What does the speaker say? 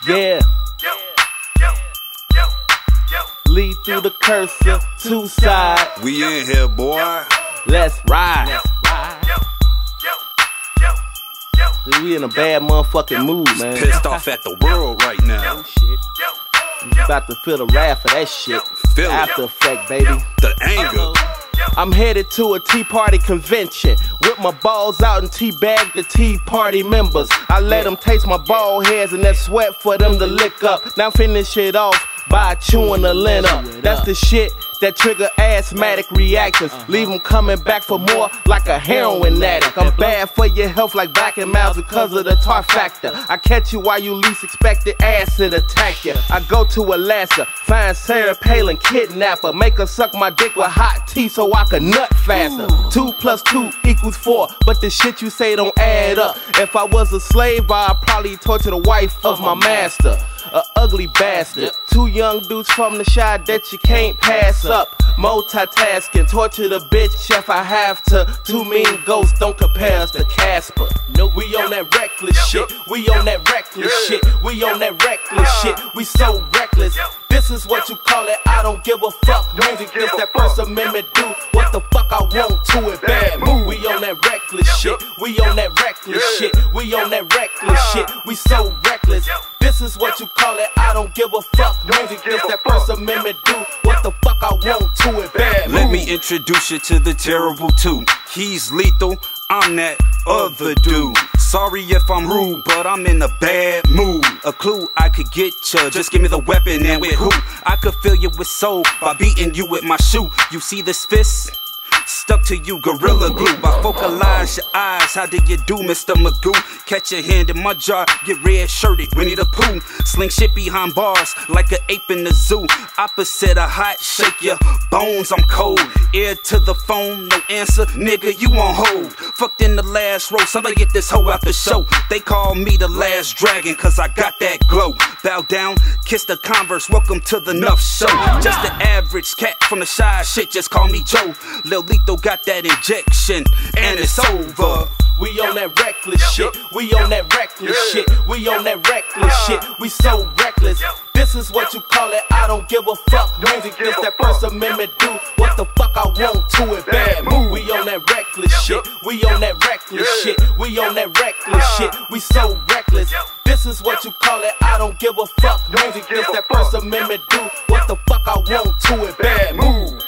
Yeah. Lead through the cursor, two sides. We in here, boy. Let's ride. We in a bad motherfucking mood, man. Pissed off at the world right now. Shit. You about to feel the wrath of that shit. Feel it. After effect, baby. The anger. I'm headed to a Tea Party convention. Whip my balls out and teabag the Tea Party members. I let them taste my bald heads and that sweat for them to lick up. Now finish it off by chewing the lint up. That's the shit that trigger asthmatic reactions. Leave them coming back for more like a heroin addict. I'm bad for your health like Black and Miles because of the tar factor. I catch you while you least expect it, acid attack you. I go to Alaska, find Sarah Palin, kidnapper. Make her suck my dick with hot tea so I can nut faster. 2 + 2 = 4, but the shit you say don't add up. If I was a slave, I'd probably torture the wife of my master. A ugly bastard. 2 young dudes from the shy that you can't pass up. Multitasking, torture the bitch if I have to. 2 mean ghosts don't compare us to Casper. No, we on that reckless shit. We on that reckless shit. We on that reckless shit. We so reckless. This is what you call it. I don't give a fuck. Music, this that First Amendment do what the fuck I want to it. Bad move. We on that reckless shit. We on that reckless shit. We on that reckless shit. We so reckless. This is what you call it. I don't give a fuck. Music, this that First Amendment do what the fuck I want to it. Bad move. Let me introduce you to the terrible two. He's lethal, I'm that other dude. Sorry if I'm rude, but I'm in a bad mood. A clue I could get you, just give me the weapon and with who. I could fill you with soul by beating you with my shoe. You see this fist? Stuck to you, gorilla glue. I focalize your eyes. How did you do, Mr. Magoo? Catch your hand in my jar, get red shirted, Winnie the Pooh. Sling shit behind bars like an ape in the zoo. Opposite a hot, shake your bones, I'm cold. Ear to the phone, no answer, nigga, you on hold. Fucked in the last row, somebody get this hoe out the show. They call me the last dragon, cause I got that glow. Bow down, kiss the Converse, welcome to the Nuff Show. Just the average cat from the shy shit, just call me Joe. Lil Lethal got that injection, and it's over. We on that reckless shit. We on that reckless shit. We on that reckless shit. We so reckless. This is what you call it. I don't give a fuck. Music, this that First Amendment do what the fuck I want to it. Bad move. We on that reckless shit. We on that reckless shit. We on that reckless shit. We so reckless. This is what you call it. I don't give a fuck. Music, this that First Amendment do what the fuck I want to it. Bad move.